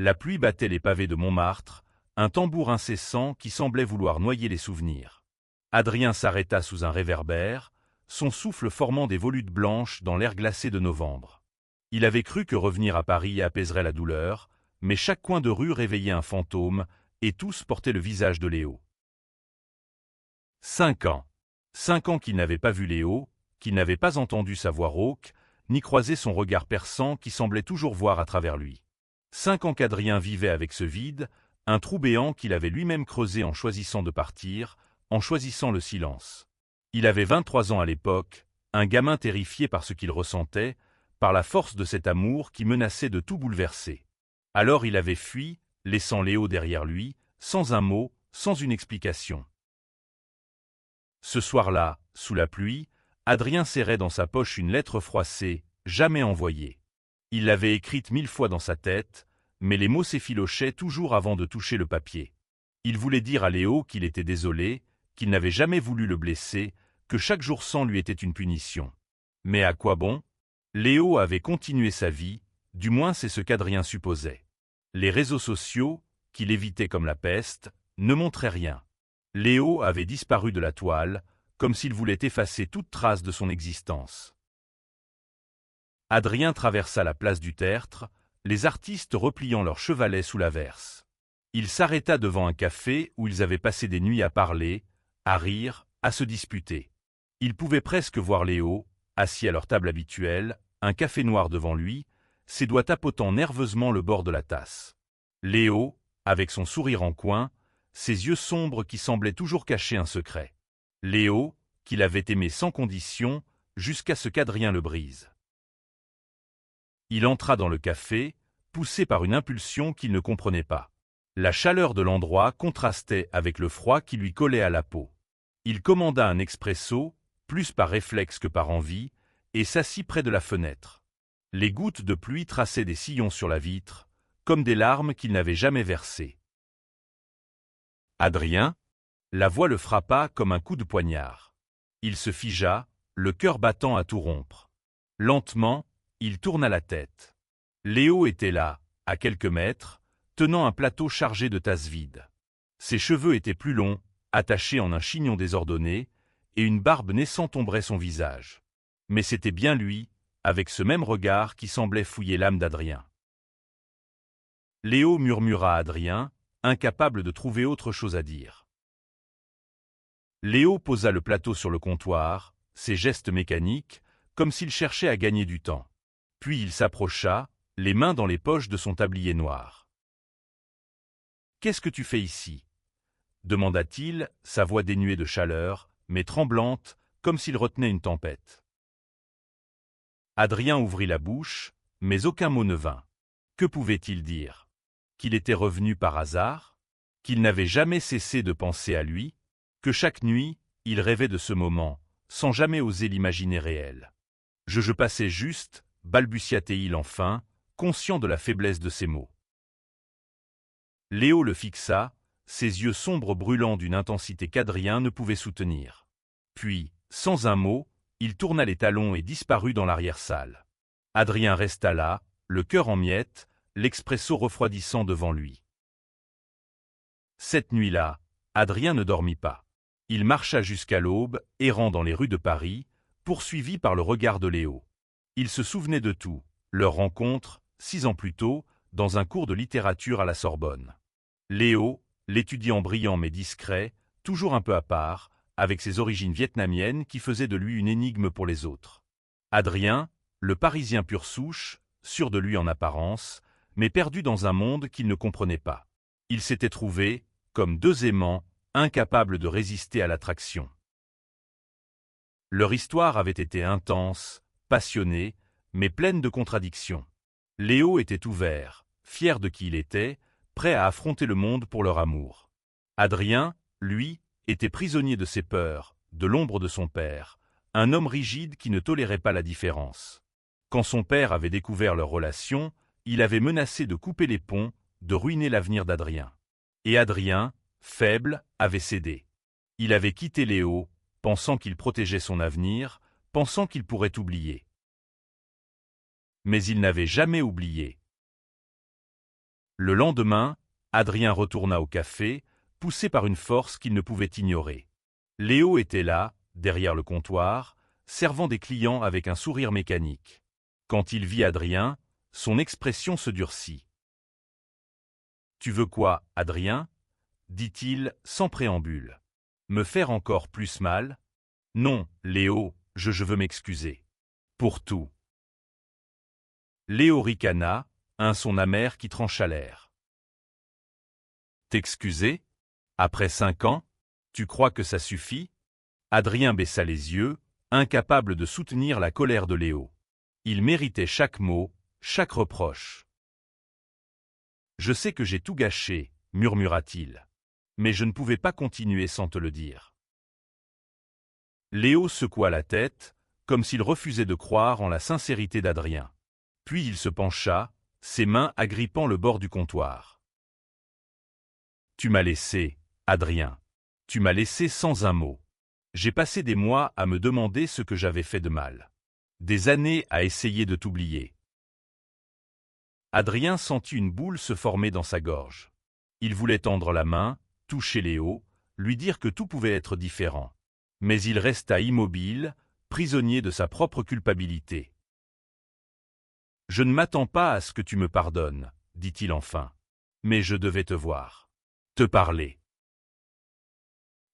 La pluie battait les pavés de Montmartre, un tambour incessant qui semblait vouloir noyer les souvenirs. Adrien s'arrêta sous un réverbère, son souffle formant des volutes blanches dans l'air glacé de novembre. Il avait cru que revenir à Paris apaiserait la douleur, mais chaque coin de rue réveillait un fantôme, et tous portaient le visage de Léo. 5 ans. 5 ans qu'il n'avait pas vu Léo, qu'il n'avait pas entendu sa voix rauque, ni croisé son regard perçant qui semblait toujours voir à travers lui. 5 ans qu'Adrien vivait avec ce vide, un trou béant qu'il avait lui-même creusé en choisissant de partir, en choisissant le silence. Il avait 23 ans à l'époque, un gamin terrifié par ce qu'il ressentait, par la force de cet amour qui menaçait de tout bouleverser. Alors il avait fui, laissant Léo derrière lui, sans un mot, sans une explication. Ce soir-là, sous la pluie, Adrien serrait dans sa poche une lettre froissée, jamais envoyée. Il l'avait écrite 1000 fois dans sa tête, mais les mots s'effilochaient toujours avant de toucher le papier. Il voulait dire à Léo qu'il était désolé, qu'il n'avait jamais voulu le blesser, que chaque jour sans lui était une punition. Mais à quoi bon? Léo avait continué sa vie, du moins c'est ce qu'Adrien supposait. Les réseaux sociaux, qu'il évitait comme la peste, ne montraient rien. Léo avait disparu de la toile, comme s'il voulait effacer toute trace de son existence. Adrien traversa la place du Tertre, les artistes repliant leurs chevalets sous l'averse. Il s'arrêta devant un café où ils avaient passé des nuits à parler, à rire, à se disputer. Il pouvait presque voir Léo, assis à leur table habituelle, un café noir devant lui, ses doigts tapotant nerveusement le bord de la tasse. Léo, avec son sourire en coin, ses yeux sombres qui semblaient toujours cacher un secret. Léo, qu'il avait aimé sans condition, jusqu'à ce qu'Adrien le brise. Il entra dans le café, poussé par une impulsion qu'il ne comprenait pas. La chaleur de l'endroit contrastait avec le froid qui lui collait à la peau. Il commanda un expresso, plus par réflexe que par envie, et s'assit près de la fenêtre. Les gouttes de pluie traçaient des sillons sur la vitre, comme des larmes qu'il n'avait jamais versées. Adrien, la voix le frappa comme un coup de poignard. Il se figea, le cœur battant à tout rompre. Lentement, il tourna la tête. Léo était là, à quelques mètres, tenant un plateau chargé de tasses vides. Ses cheveux étaient plus longs, attachés en un chignon désordonné, et une barbe naissante ombrait son visage. Mais c'était bien lui, avec ce même regard qui semblait fouiller l'âme d'Adrien. Léo murmura à Adrien, incapable de trouver autre chose à dire. Léo posa le plateau sur le comptoir, ses gestes mécaniques, comme s'il cherchait à gagner du temps. Puis il s'approcha, les mains dans les poches de son tablier noir. « Qu'est-ce que tu fais ici » demanda-t-il, sa voix dénuée de chaleur, mais tremblante, comme s'il retenait une tempête. Adrien ouvrit la bouche, mais aucun mot ne vint. Que pouvait-il dire? Qu'il était revenu par hasard? Qu'il n'avait jamais cessé de penser à lui? Que chaque nuit, il rêvait de ce moment, sans jamais oser l'imaginer réel. Je passais juste, balbutia-t-il enfin, conscient de la faiblesse de ses mots. Léo le fixa, ses yeux sombres brûlant d'une intensité qu'Adrien ne pouvait soutenir. Puis, sans un mot, il tourna les talons et disparut dans l'arrière-salle. Adrien resta là, le cœur en miettes, l'expresso refroidissant devant lui. Cette nuit-là, Adrien ne dormit pas. Il marcha jusqu'à l'aube, errant dans les rues de Paris, poursuivi par le regard de Léo. Il se souvenait de tout, leur rencontre, 6 ans plus tôt, dans un cours de littérature à la Sorbonne. Léo, l'étudiant brillant mais discret, toujours un peu à part, avec ses origines vietnamiennes qui faisaient de lui une énigme pour les autres. Adrien, le Parisien pur souche, sûr de lui en apparence, mais perdu dans un monde qu'il ne comprenait pas. Ils s'étaient trouvés, comme deux aimants, incapables de résister à l'attraction. Leur histoire avait été intense, passionnée, mais pleine de contradictions. Léo était ouvert, fier de qui il était, prêt à affronter le monde pour leur amour. Adrien, lui, était prisonnier de ses peurs, de l'ombre de son père, un homme rigide qui ne tolérait pas la différence. Quand son père avait découvert leur relation, il avait menacé de couper les ponts, de ruiner l'avenir d'Adrien. Et Adrien, faible, avait cédé. Il avait quitté Léo, pensant qu'il protégeait son avenir, pensant qu'il pourrait oublier. Mais il n'avait jamais oublié. Le lendemain, Adrien retourna au café, poussé par une force qu'il ne pouvait ignorer. Léo était là, derrière le comptoir, servant des clients avec un sourire mécanique. Quand il vit Adrien, son expression se durcit. « Tu veux quoi, Adrien ?» dit-il sans préambule. « Me faire encore plus mal ? Non, Léo, je veux m'excuser. Pour tout. » Léo ricana, un son amer qui trancha l'air. « T'excuser ? Après 5 ans ? Tu crois que ça suffit ?» Adrien baissa les yeux, incapable de soutenir la colère de Léo. Il méritait chaque mot, chaque reproche. « Je sais que j'ai tout gâché, murmura-t-il. Mais je ne pouvais pas continuer sans te le dire. » Léo secoua la tête, comme s'il refusait de croire en la sincérité d'Adrien. Puis il se pencha, ses mains agrippant le bord du comptoir. « Tu m'as laissé, Adrien. Tu m'as laissé sans un mot. J'ai passé des mois à me demander ce que j'avais fait de mal. Des années à essayer de t'oublier. » Adrien sentit une boule se former dans sa gorge. Il voulait tendre la main, toucher Léo, lui dire que tout pouvait être différent. Mais il resta immobile, prisonnier de sa propre culpabilité. « Je ne m'attends pas à ce que tu me pardonnes, dit-il enfin. Mais je devais te voir. Te parler. »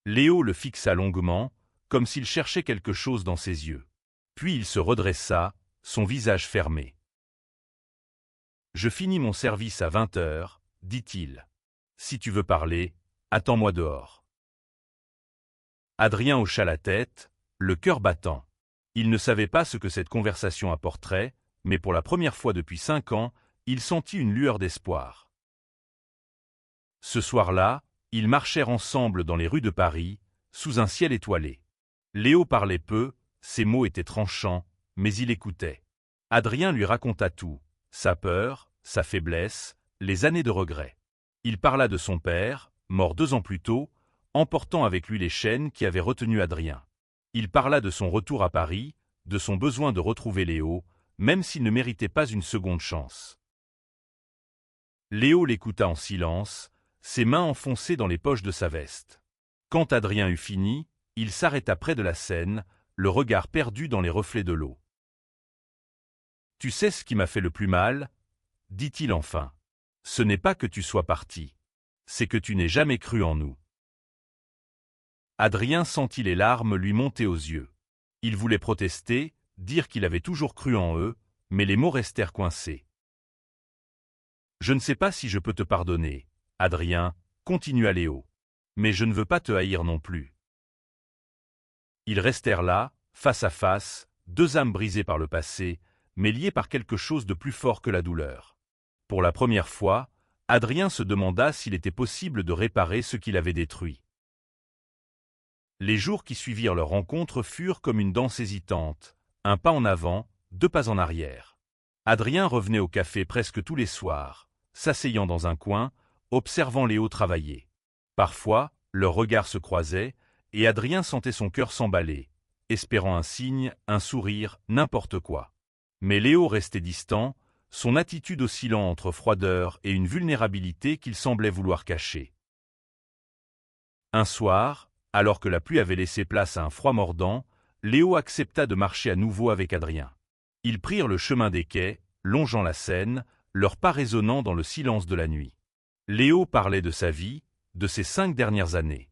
Léo le fixa longuement, comme s'il cherchait quelque chose dans ses yeux. Puis il se redressa, son visage fermé. « Je finis mon service à 20 heures, dit-il. Si tu veux parler, attends-moi dehors. » Adrien hocha la tête, le cœur battant. Il ne savait pas ce que cette conversation apporterait, mais pour la première fois depuis 5 ans, il sentit une lueur d'espoir. Ce soir-là, ils marchèrent ensemble dans les rues de Paris, sous un ciel étoilé. Léo parlait peu, ses mots étaient tranchants, mais il écoutait. Adrien lui raconta tout, sa peur, sa faiblesse, les années de regret. Il parla de son père, mort 2 ans plus tôt, emportant avec lui les chaînes qui avaient retenu Adrien. Il parla de son retour à Paris, de son besoin de retrouver Léo, même s'il ne méritait pas une seconde chance. Léo l'écouta en silence, ses mains enfoncées dans les poches de sa veste. Quand Adrien eut fini, il s'arrêta près de la Seine, le regard perdu dans les reflets de l'eau. « Tu sais ce qui m'a fait le plus mal ?» dit-il enfin. « Ce n'est pas que tu sois parti, c'est que tu n'aies jamais cru en nous. » Adrien sentit les larmes lui monter aux yeux. Il voulait protester, dire qu'il avait toujours cru en eux, mais les mots restèrent coincés. « Je ne sais pas si je peux te pardonner, Adrien, continua Léo, mais je ne veux pas te haïr non plus. » Ils restèrent là, face à face, 2 âmes brisées par le passé, mais liées par quelque chose de plus fort que la douleur. Pour la première fois, Adrien se demanda s'il était possible de réparer ce qu'il avait détruit. Les jours qui suivirent leur rencontre furent comme une danse hésitante, un pas en avant, 2 pas en arrière. Adrien revenait au café presque tous les soirs, s'asseyant dans un coin, observant Léo travailler. Parfois, leurs regards se croisaient, et Adrien sentait son cœur s'emballer, espérant un signe, un sourire, n'importe quoi. Mais Léo restait distant, son attitude oscillant entre froideur et une vulnérabilité qu'il semblait vouloir cacher. Un soir, alors que la pluie avait laissé place à un froid mordant, Léo accepta de marcher à nouveau avec Adrien. Ils prirent le chemin des quais, longeant la Seine, leurs pas résonnant dans le silence de la nuit. Léo parlait de sa vie, de ses 5 dernières années.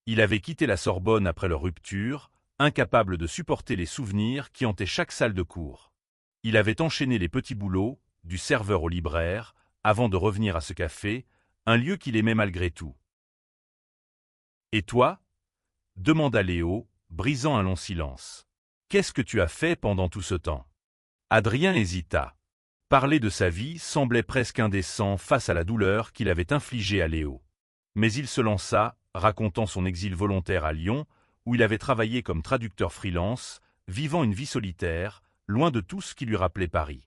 Il avait quitté la Sorbonne après leur rupture, incapable de supporter les souvenirs qui hantaient chaque salle de cours. Il avait enchaîné les petits boulots, du serveur au libraire, avant de revenir à ce café, un lieu qu'il aimait malgré tout. « Et toi ?» demanda Léo, brisant un long silence. « Qu'est-ce que tu as fait pendant tout ce temps ?» Adrien hésita. Parler de sa vie semblait presque indécent face à la douleur qu'il avait infligée à Léo. Mais il se lança, racontant son exil volontaire à Lyon, où il avait travaillé comme traducteur freelance, vivant une vie solitaire, loin de tout ce qui lui rappelait Paris.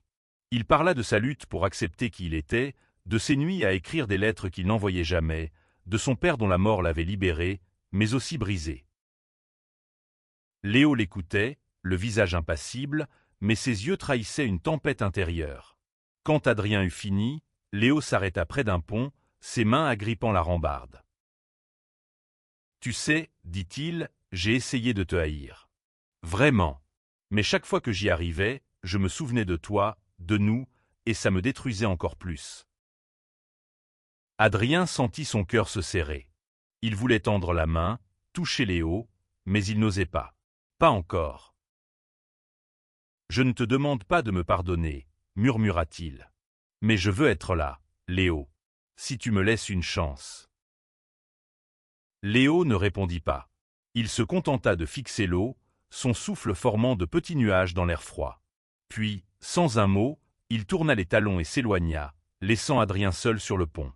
Il parla de sa lutte pour accepter qui il était, de ses nuits à écrire des lettres qu'il n'envoyait jamais, de son père dont la mort l'avait libéré, mais aussi brisé. Léo l'écoutait, le visage impassible, mais ses yeux trahissaient une tempête intérieure. Quand Adrien eut fini, Léo s'arrêta près d'un pont, ses mains agrippant la rambarde. « Tu sais, dit-il, j'ai essayé de te haïr. Vraiment. Mais chaque fois que j'y arrivais, je me souvenais de toi, de nous, et ça me détruisait encore plus. » Adrien sentit son cœur se serrer. Il voulait tendre la main, toucher Léo, mais il n'osait pas. Pas encore. « Je ne te demande pas de me pardonner, murmura-t-il. Mais je veux être là, Léo. Si tu me laisses une chance. » Léo ne répondit pas. Il se contenta de fixer l'eau, son souffle formant de petits nuages dans l'air froid. Puis, sans un mot, il tourna les talons et s'éloigna, laissant Adrien seul sur le pont.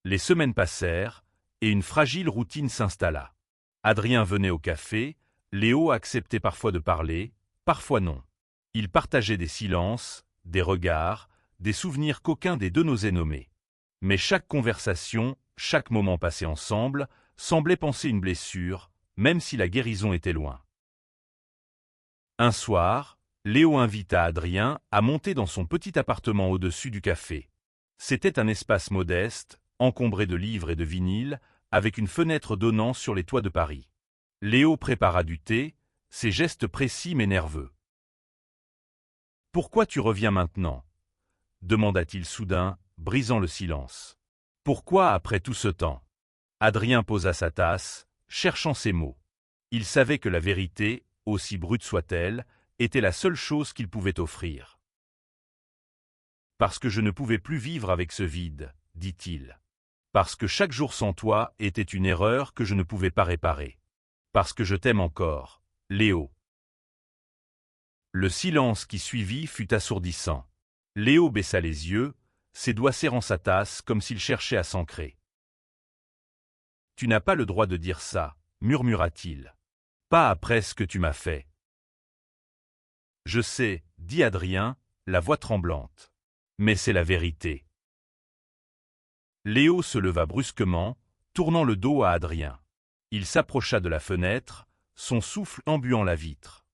Les semaines passèrent, et une fragile routine s'installa. Adrien venait au café, Léo acceptait parfois de parler, parfois non. Ils partageaient des silences, des regards, des souvenirs qu'aucun des deux n'osait nommer. Mais chaque conversation, chaque moment passé ensemble, semblait panser une blessure, même si la guérison était loin. Un soir, Léo invita Adrien à monter dans son petit appartement au-dessus du café. C'était un espace modeste, encombré de livres et de vinyles, avec une fenêtre donnant sur les toits de Paris. Léo prépara du thé, ses gestes précis mais nerveux. « Pourquoi tu reviens maintenant » demanda-t-il soudain, brisant le silence. « Pourquoi après tout ce temps ?» Adrien posa sa tasse, cherchant ses mots. Il savait que la vérité, aussi brute soit-elle, était la seule chose qu'il pouvait offrir. « Parce que je ne pouvais plus vivre avec ce vide, dit-il. Parce que chaque jour sans toi était une erreur que je ne pouvais pas réparer. Parce que je t'aime encore, Léo. » Le silence qui suivit fut assourdissant. Léo baissa les yeux, ses doigts serrant sa tasse comme s'il cherchait à s'ancrer. « Tu n'as pas le droit de dire ça, murmura-t-il. Pas après ce que tu m'as fait. »« Je sais, dit Adrien, la voix tremblante. Mais c'est la vérité. » Léo se leva brusquement, tournant le dos à Adrien. Il s'approcha de la fenêtre, son souffle embuant la vitre.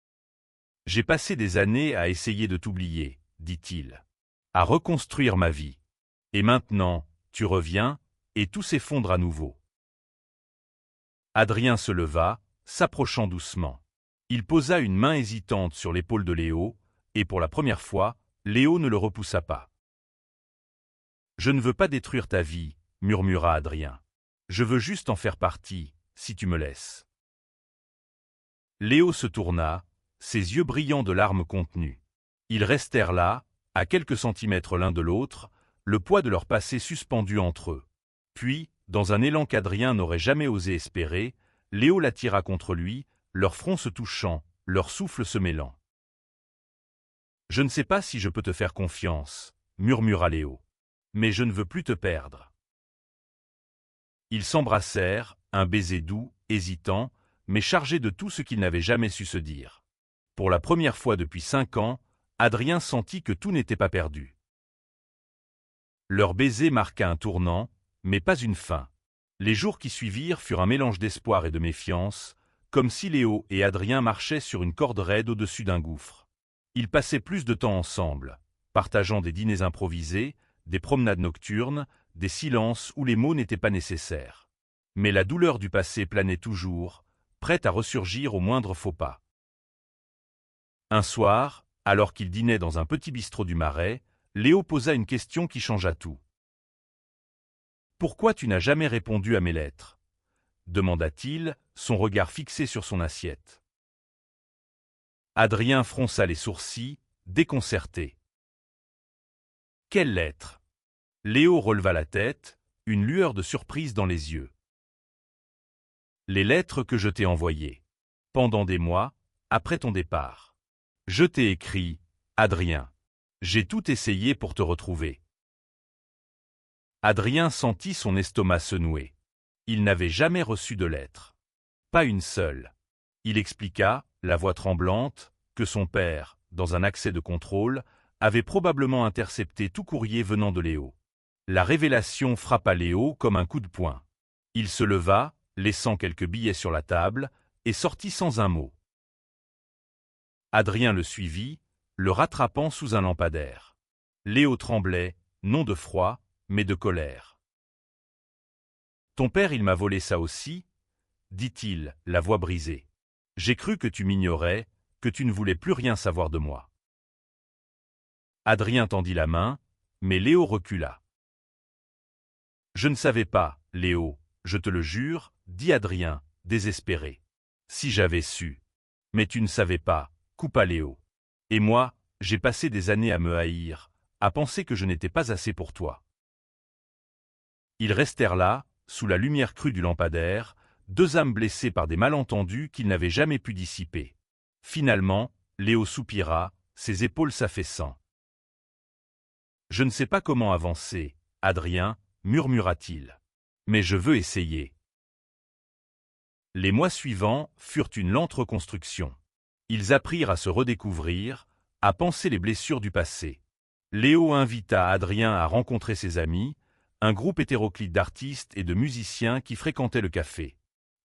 « J'ai passé des années à essayer de t'oublier, dit-il, à reconstruire ma vie. Et maintenant, tu reviens, et tout s'effondre à nouveau. » Adrien se leva, s'approchant doucement. Il posa une main hésitante sur l'épaule de Léo, et pour la première fois, Léo ne le repoussa pas. « Je ne veux pas détruire ta vie, murmura Adrien. Je veux juste en faire partie, si tu me laisses. » Léo se tourna, ses yeux brillants de larmes contenues. Ils restèrent là, à quelques centimètres l'un de l'autre, le poids de leur passé suspendu entre eux. Puis, dans un élan qu'Adrien n'aurait jamais osé espérer, Léo l'attira contre lui, leurs fronts se touchant, leurs souffles se mêlant. « Je ne sais pas si je peux te faire confiance, murmura Léo. Mais je ne veux plus te perdre. » Ils s'embrassèrent, un baiser doux, hésitant, mais chargé de tout ce qu'ils n'avaient jamais su se dire. Pour la première fois depuis 5 ans, Adrien sentit que tout n'était pas perdu. Leur baiser marqua un tournant, mais pas une fin. Les jours qui suivirent furent un mélange d'espoir et de méfiance, comme si Léo et Adrien marchaient sur une corde raide au-dessus d'un gouffre. Ils passaient plus de temps ensemble, partageant des dîners improvisés, des promenades nocturnes, des silences où les mots n'étaient pas nécessaires. Mais la douleur du passé planait toujours, prête à ressurgir au moindre faux pas. Un soir, alors qu'ils dînaient dans un petit bistrot du Marais, Léo posa une question qui changea tout. « Pourquoi tu n'as jamais répondu à mes lettres » demanda-t-il, son regard fixé sur son assiette. Adrien fronça les sourcils, déconcerté. « Quelle lettre » Léo releva la tête, une lueur de surprise dans les yeux. « Les lettres que je t'ai envoyées. Pendant des mois, après ton départ. Je t'ai écrit, Adrien. J'ai tout essayé pour te retrouver. » Adrien sentit son estomac se nouer. Il n'avait jamais reçu de lettre. Pas une seule. Il expliqua, la voix tremblante, que son père, dans un accès de contrôle, avait probablement intercepté tout courrier venant de Léo. La révélation frappa Léo comme un coup de poing. Il se leva, laissant quelques billets sur la table, et sortit sans un mot. Adrien le suivit, le rattrapant sous un lampadaire. Léo tremblait, non de froid, mais de colère. « Ton père, il m'a volé ça aussi ?» dit-il, la voix brisée. « J'ai cru que tu m'ignorais, que tu ne voulais plus rien savoir de moi. » Adrien tendit la main, mais Léo recula. « Je ne savais pas, Léo, je te le jure, » dit Adrien, désespéré. « Si j'avais su. » « Mais tu ne savais pas, » coupa Léo. « Et moi, j'ai passé des années à me haïr, à penser que je n'étais pas assez pour toi. » Ils restèrent là, sous la lumière crue du lampadaire, deux âmes blessées par des malentendus qu'ils n'avaient jamais pu dissiper. Finalement, Léo soupira, ses épaules s'affaissant. « Je ne sais pas comment avancer, Adrien, » murmura-t-il. « Mais je veux essayer. » Les mois suivants furent une lente reconstruction. Ils apprirent à se redécouvrir, à penser les blessures du passé. Léo invita Adrien à rencontrer ses amis, un groupe hétéroclite d'artistes et de musiciens qui fréquentaient le café.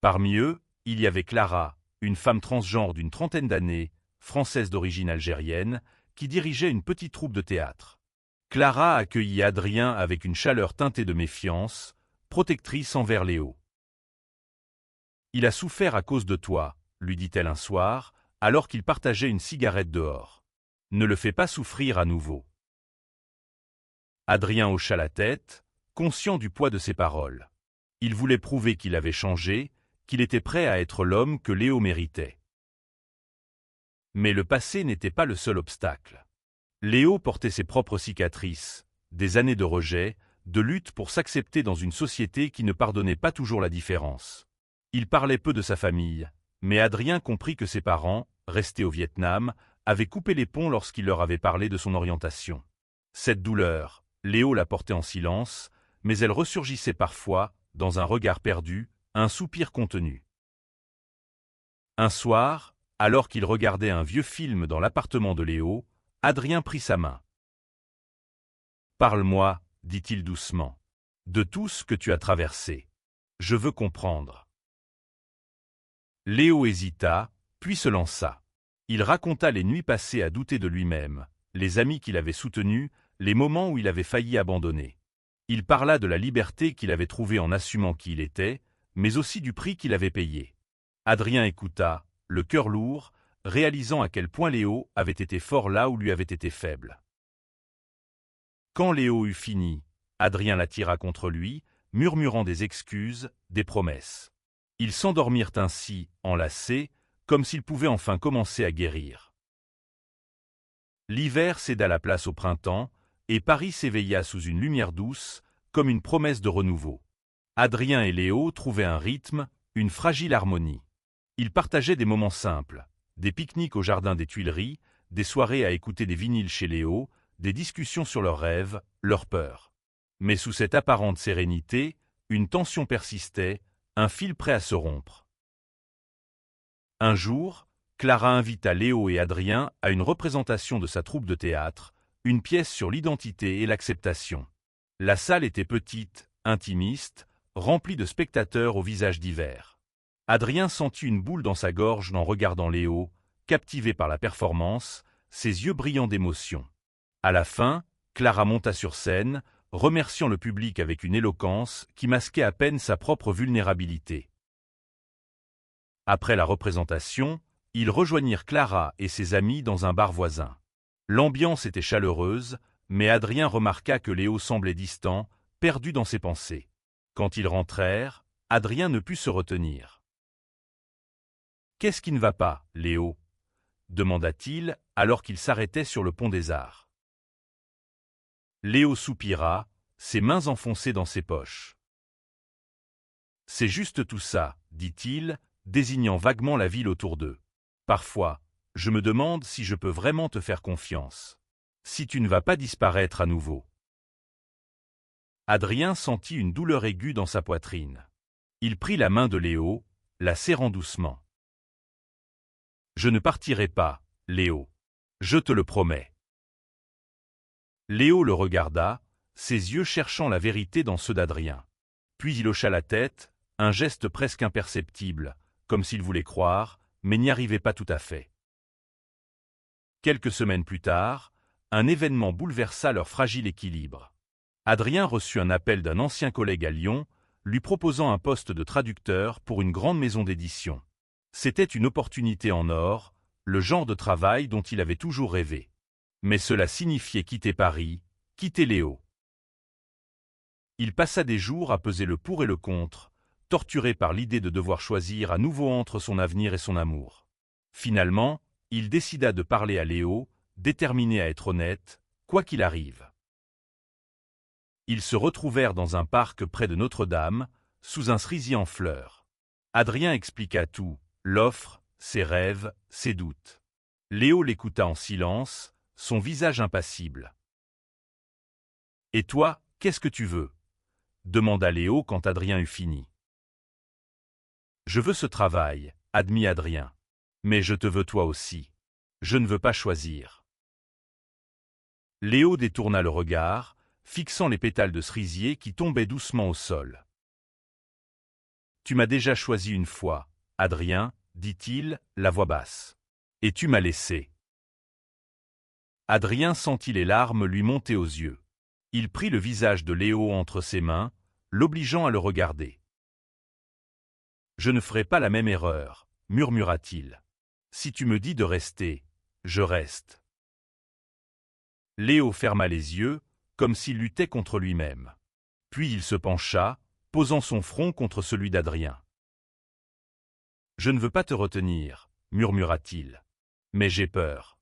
Parmi eux, il y avait Clara, une femme transgenre d'une trentaine d'années, française d'origine algérienne, qui dirigeait une petite troupe de théâtre. Clara accueillit Adrien avec une chaleur teintée de méfiance, protectrice envers Léo. « Il a souffert à cause de toi, » lui dit-elle un soir, alors qu'il partageait une cigarette dehors. « Ne le fais pas souffrir à nouveau. » Adrien hocha la tête, conscient du poids de ses paroles. Il voulait prouver qu'il avait changé, qu'il était prêt à être l'homme que Léo méritait. Mais le passé n'était pas le seul obstacle. Léo portait ses propres cicatrices, des années de rejet, de lutte pour s'accepter dans une société qui ne pardonnait pas toujours la différence. Il parlait peu de sa famille, mais Adrien comprit que ses parents, restés au Vietnam, avaient coupé les ponts lorsqu'il leur avait parlé de son orientation. Cette douleur, Léo la portait en silence, mais elle ressurgissait parfois, dans un regard perdu, un soupir contenu. Un soir, alors qu'il regardait un vieux film dans l'appartement de Léo, Adrien prit sa main. « Parle-moi, » dit-il doucement, « de tout ce que tu as traversé. Je veux comprendre. » Léo hésita, puis se lança. Il raconta les nuits passées à douter de lui-même, les amis qu'il avait soutenus, les moments où il avait failli abandonner. Il parla de la liberté qu'il avait trouvée en assumant qui il était, mais aussi du prix qu'il avait payé. Adrien écouta, le cœur lourd, réalisant à quel point Léo avait été fort là où lui avait été faible. Quand Léo eut fini, Adrien l'attira contre lui, murmurant des excuses, des promesses. Ils s'endormirent ainsi, enlacés, comme s'ils pouvaient enfin commencer à guérir. L'hiver céda la place au printemps, et Paris s'éveilla sous une lumière douce, comme une promesse de renouveau. Adrien et Léo trouvaient un rythme, une fragile harmonie. Ils partageaient des moments simples, des pique-niques au jardin des Tuileries, des soirées à écouter des vinyles chez Léo, des discussions sur leurs rêves, leurs peurs. Mais sous cette apparente sérénité, une tension persistait, un fil prêt à se rompre. Un jour, Clara invita Léo et Adrien à une représentation de sa troupe de théâtre, une pièce sur l'identité et l'acceptation. La salle était petite, intimiste, remplie de spectateurs aux visages divers. Adrien sentit une boule dans sa gorge en regardant Léo, captivé par la performance, ses yeux brillants d'émotion. À la fin, Clara monta sur scène, remerciant le public avec une éloquence qui masquait à peine sa propre vulnérabilité. Après la représentation, ils rejoignirent Clara et ses amis dans un bar voisin. L'ambiance était chaleureuse, mais Adrien remarqua que Léo semblait distant, perdu dans ses pensées. Quand ils rentrèrent, Adrien ne put se retenir. « Qu'est-ce qui ne va pas, Léo ?» demanda-t-il alors qu'il s'arrêtait sur le pont des Arts. Léo soupira, ses mains enfoncées dans ses poches. « C'est juste tout ça, » dit-il, désignant vaguement la ville autour d'eux. « Parfois, je me demande si je peux vraiment te faire confiance. Si tu ne vas pas disparaître à nouveau. » Adrien sentit une douleur aiguë dans sa poitrine. Il prit la main de Léo, la serrant doucement. « Je ne partirai pas, Léo. Je te le promets. » Léo le regarda, ses yeux cherchant la vérité dans ceux d'Adrien. Puis il hocha la tête, un geste presque imperceptible, comme s'il voulait croire, mais n'y arrivait pas tout à fait. Quelques semaines plus tard, Un événement bouleversa leur fragile équilibre. Adrien reçut un appel d'un ancien collègue à Lyon, lui proposant un poste de traducteur pour une grande maison d'édition. C'était une opportunité en or, le genre de travail dont il avait toujours rêvé. Mais cela signifiait quitter Paris, quitter Léo. Il passa des jours à peser le pour et le contre, torturé par l'idée de devoir choisir à nouveau entre son avenir et son amour. Finalement, il décida de parler à Léo, déterminé à être honnête, quoi qu'il arrive. Ils se retrouvèrent dans un parc près de Notre-Dame, sous un cerisier en fleurs. Adrien expliqua tout, l'offre, ses rêves, ses doutes. Léo l'écouta en silence, son visage impassible. « Et toi, qu'est-ce que tu veux ?» demanda Léo quand Adrien eut fini. « Je veux ce travail, » admit Adrien. « Mais je te veux toi aussi. Je ne veux pas choisir. » Léo détourna le regard, fixant les pétales de cerisier qui tombaient doucement au sol. « Tu m'as déjà choisi une fois, Adrien, dit-il, la voix basse. Et tu m'as laissé. » Adrien sentit les larmes lui monter aux yeux. Il prit le visage de Léo entre ses mains, l'obligeant à le regarder. « Je ne ferai pas la même erreur, » murmura-t-il. « Si tu me dis de rester, je reste. » Léo ferma les yeux, comme s'il luttait contre lui-même. Puis il se pencha, posant son front contre celui d'Adrien. « Je ne veux pas te retenir, » murmura-t-il. « Mais j'ai peur. »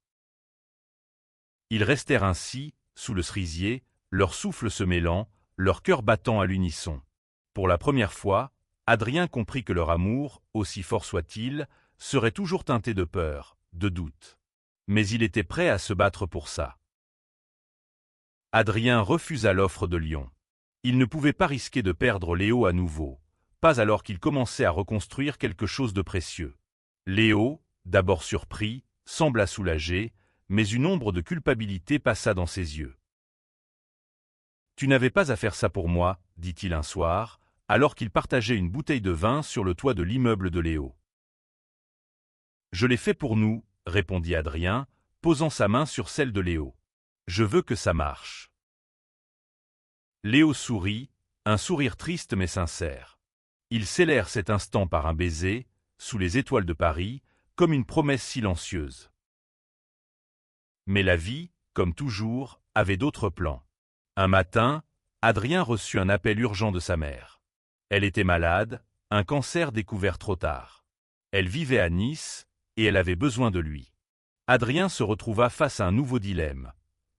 Ils restèrent ainsi, sous le cerisier, leur souffle se mêlant, leur cœur battant à l'unisson. Pour la première fois, Adrien comprit que leur amour, aussi fort soit-il, serait toujours teinté de peur, de doute. Mais il était prêt à se battre pour ça. Adrien refusa l'offre de Lyon. Il ne pouvait pas risquer de perdre Léo à nouveau, pas alors qu'il commençait à reconstruire quelque chose de précieux. Léo, d'abord surpris, sembla soulagé, mais une ombre de culpabilité passa dans ses yeux. « Tu n'avais pas à faire ça pour moi, » dit-il un soir, alors qu'il partageait une bouteille de vin sur le toit de l'immeuble de Léo. « Je l'ai fait pour nous, » répondit Adrien, posant sa main sur celle de Léo. « Je veux que ça marche. » Léo sourit, un sourire triste mais sincère. Ils scellèrent cet instant par un baiser, sous les étoiles de Paris, comme une promesse silencieuse. Mais la vie, comme toujours, avait d'autres plans. Un matin, Adrien reçut un appel urgent de sa mère. Elle était malade, un cancer découvert trop tard. Elle vivait à Nice, et elle avait besoin de lui. Adrien se retrouva face à un nouveau dilemme.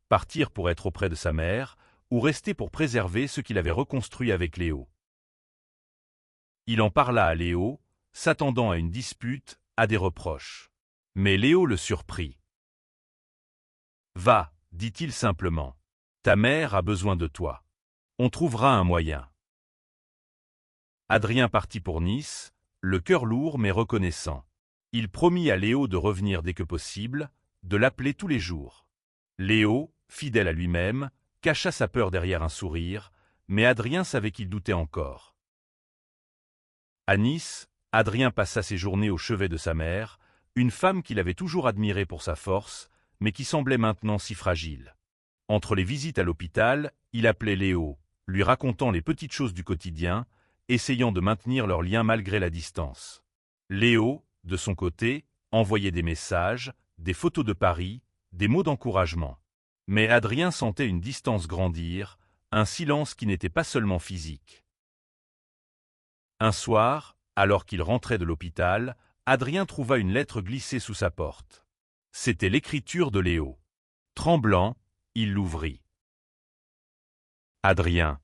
Partir pour être auprès de sa mère, ou rester pour préserver ce qu'il avait reconstruit avec Léo. Il en parla à Léo, s'attendant à une dispute, à des reproches. Mais Léo le surprit. « Va, dit-il simplement. Ta mère a besoin de toi. On trouvera un moyen. » Adrien partit pour Nice, le cœur lourd mais reconnaissant. Il promit à Léo de revenir dès que possible, de l'appeler tous les jours. Léo, fidèle à lui-même, cacha sa peur derrière un sourire, mais Adrien savait qu'il doutait encore. À Nice, Adrien passa ses journées au chevet de sa mère, une femme qu'il avait toujours admirée pour sa force, mais qui semblait maintenant si fragile. Entre les visites à l'hôpital, il appelait Léo, lui racontant les petites choses du quotidien, essayant de maintenir leur lien malgré la distance. Léo, de son côté, envoyait des messages, des photos de Paris, des mots d'encouragement. Mais Adrien sentait une distance grandir, un silence qui n'était pas seulement physique. Un soir, alors qu'il rentrait de l'hôpital, Adrien trouva une lettre glissée sous sa porte. C'était l'écriture de Léo. Tremblant, il l'ouvrit. « Adrien,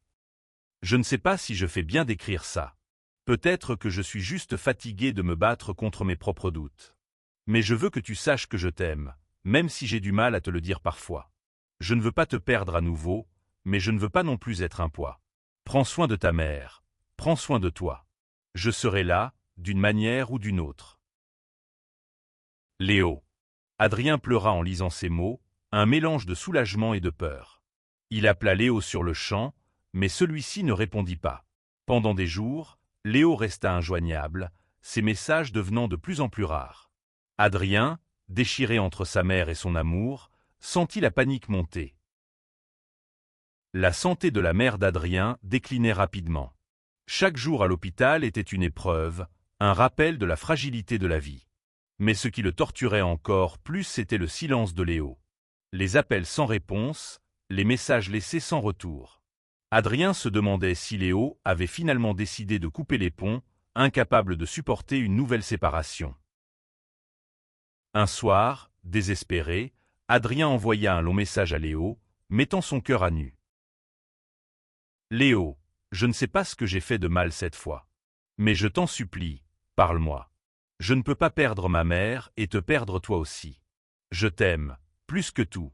je ne sais pas si je fais bien d'écrire ça. Peut-être que je suis juste fatigué de me battre contre mes propres doutes. Mais je veux que tu saches que je t'aime, même si j'ai du mal à te le dire parfois. Je ne veux pas te perdre à nouveau, mais je ne veux pas non plus être un poids. Prends soin de ta mère, prends soin de toi. Je serai là, d'une manière ou d'une autre. » Léo. Adrien pleura en lisant ces mots, un mélange de soulagement et de peur. Il appela Léo sur le champ, mais celui-ci ne répondit pas. Pendant des jours, Léo resta injoignable, ses messages devenant de plus en plus rares. Adrien, déchiré entre sa mère et son amour, sentit la panique monter. La santé de la mère d'Adrien déclinait rapidement. Chaque jour à l'hôpital était une épreuve, un rappel de la fragilité de la vie. Mais ce qui le torturait encore plus, c'était le silence de Léo. Les appels sans réponse, les messages laissés sans retour. Adrien se demandait si Léo avait finalement décidé de couper les ponts, incapable de supporter une nouvelle séparation. Un soir, désespéré, Adrien envoya un long message à Léo, mettant son cœur à nu. « Léo, je ne sais pas ce que j'ai fait de mal cette fois. Mais je t'en supplie, parle-moi. Je ne peux pas perdre ma mère et te perdre toi aussi. Je t'aime, plus que tout.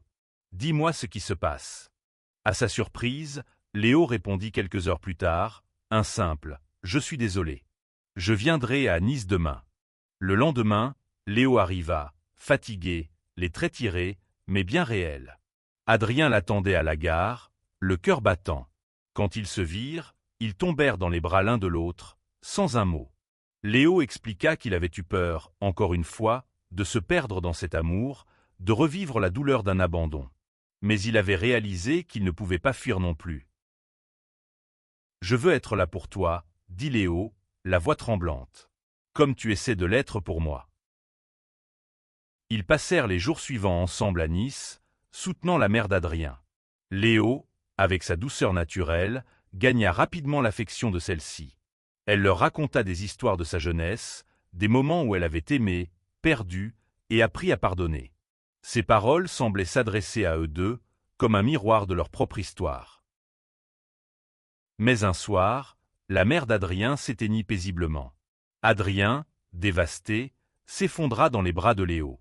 Dis-moi ce qui se passe. » À sa surprise, Léo répondit quelques heures plus tard, un simple « Je suis désolé. Je viendrai à Nice demain. » Le lendemain, Léo arriva, fatigué, les traits tirés, mais bien réels. Adrien l'attendait à la gare, le cœur battant. Quand ils se virent, ils tombèrent dans les bras l'un de l'autre, sans un mot. Léo expliqua qu'il avait eu peur, encore une fois, de se perdre dans cet amour, de revivre la douleur d'un abandon. Mais il avait réalisé qu'il ne pouvait pas fuir non plus. « Je veux être là pour toi, » dit Léo, la voix tremblante. « Comme tu essaies de l'être pour moi. » Ils passèrent les jours suivants ensemble à Nice, soutenant la mère d'Adrien. Léo, avec sa douceur naturelle, gagna rapidement l'affection de celle-ci. Elle leur raconta des histoires de sa jeunesse, des moments où elle avait aimé, perdu et appris à pardonner. Ses paroles semblaient s'adresser à eux deux, comme un miroir de leur propre histoire. Mais un soir, la mère d'Adrien s'éteignit paisiblement. Adrien, dévasté, s'effondra dans les bras de Léo.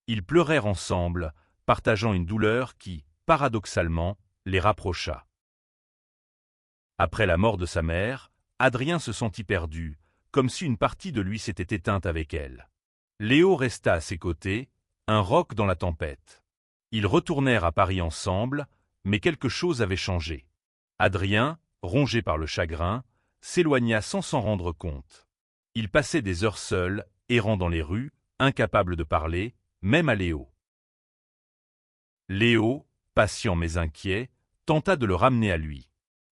Ils pleurèrent ensemble, partageant une douleur qui, paradoxalement, les rapprocha. Après la mort de sa mère, Adrien se sentit perdu, comme si une partie de lui s'était éteinte avec elle. Léo resta à ses côtés, un roc dans la tempête. Ils retournèrent à Paris ensemble, mais quelque chose avait changé. Adrien, rongé par le chagrin, s'éloigna sans s'en rendre compte. Il passait des heures seul, errant dans les rues, incapable de parler, même à Léo. Léo, patient mais inquiet, tenta de le ramener à lui.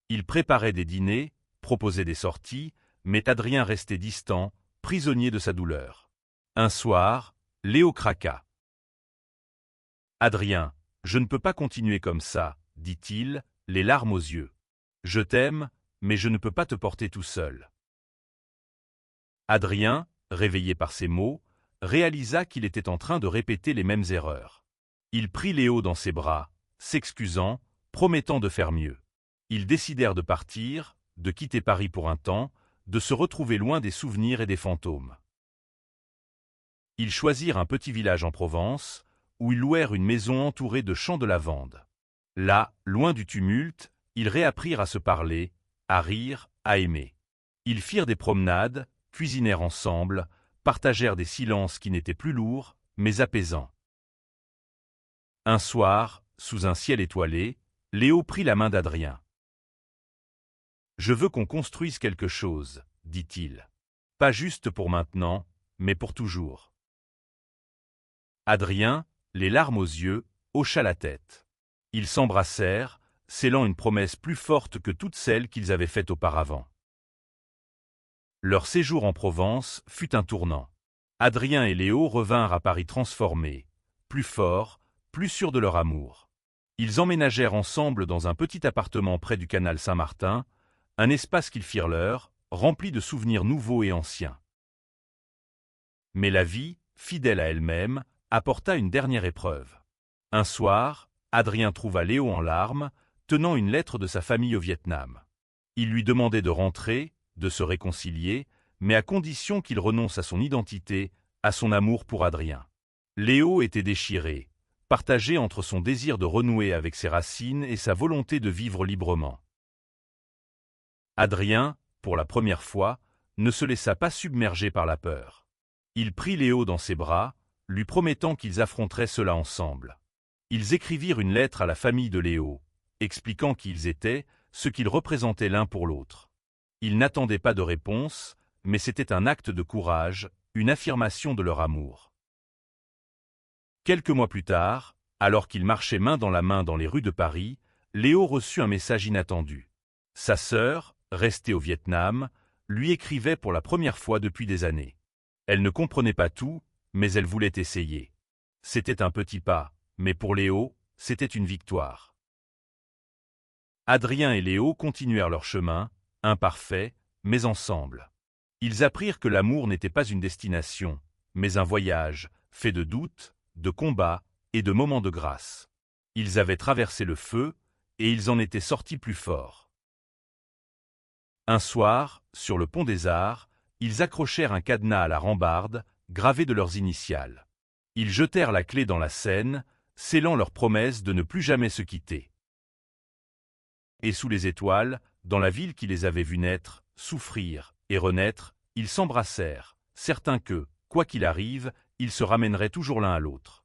Il préparait des dîners, proposait des sorties, mais Adrien restait distant, prisonnier de sa douleur. Un soir, Léo craqua. « Adrien, je ne peux pas continuer comme ça, » dit-il, les larmes aux yeux. « Je t'aime, mais je ne peux pas te porter tout seul. » Adrien, réveillé par ces mots, réalisa qu'il était en train de répéter les mêmes erreurs. Il prit Léo dans ses bras, s'excusant, promettant de faire mieux. Ils décidèrent de partir, de quitter Paris pour un temps, de se retrouver loin des souvenirs et des fantômes. Ils choisirent un petit village en Provence, où ils louèrent une maison entourée de champs de lavande. Là, loin du tumulte, ils réapprirent à se parler, à rire, à aimer. Ils firent des promenades, cuisinèrent ensemble, partagèrent des silences qui n'étaient plus lourds, mais apaisants. Un soir, sous un ciel étoilé, Léo prit la main d'Adrien. « Je veux qu'on construise quelque chose, » dit-il. « Pas juste pour maintenant, mais pour toujours. » Adrien, les larmes aux yeux, hocha la tête. Ils s'embrassèrent, scellant une promesse plus forte que toutes celles qu'ils avaient faites auparavant. Leur séjour en Provence fut un tournant. Adrien et Léo revinrent à Paris transformés, plus forts, plus sûrs de leur amour. Ils emménagèrent ensemble dans un petit appartement près du canal Saint-Martin, un espace qu'ils firent leur, rempli de souvenirs nouveaux et anciens. Mais la vie, fidèle à elle-même, apporta une dernière épreuve. Un soir, Adrien trouva Léo en larmes, tenant une lettre de sa famille au Vietnam. Il lui demandait de rentrer, de se réconcilier, mais à condition qu'il renonce à son identité, à son amour pour Adrien. Léo était déchiré, partagé entre son désir de renouer avec ses racines et sa volonté de vivre librement. Adrien, pour la première fois, ne se laissa pas submerger par la peur. Il prit Léo dans ses bras, lui promettant qu'ils affronteraient cela ensemble. Ils écrivirent une lettre à la famille de Léo, expliquant qui ils étaient, ce qu'ils représentaient l'un pour l'autre. Ils n'attendaient pas de réponse, mais c'était un acte de courage, une affirmation de leur amour. Quelques mois plus tard, Alors qu'il marchait main dans la main dans les rues de Paris, Léo reçut un message inattendu. Sa sœur, restée au Vietnam, lui écrivait pour la première fois depuis des années. Elle ne comprenait pas tout, mais elle voulait essayer. C'était un petit pas, mais pour Léo, c'était une victoire. Adrien et Léo continuèrent leur chemin, imparfait, mais ensemble. Ils apprirent que l'amour n'était pas une destination, mais un voyage, fait de doutes, de combats et de moments de grâce. Ils avaient traversé le feu, et ils en étaient sortis plus forts. Un soir, sur le pont des Arts, ils accrochèrent un cadenas à la rambarde, gravé de leurs initiales. Ils jetèrent la clé dans la Seine, scellant leur promesse de ne plus jamais se quitter. Et sous les étoiles, dans la ville qui les avait vus naître, souffrir et renaître, ils s'embrassèrent, certains que, quoi qu'il arrive, ils se ramèneraient toujours l'un à l'autre.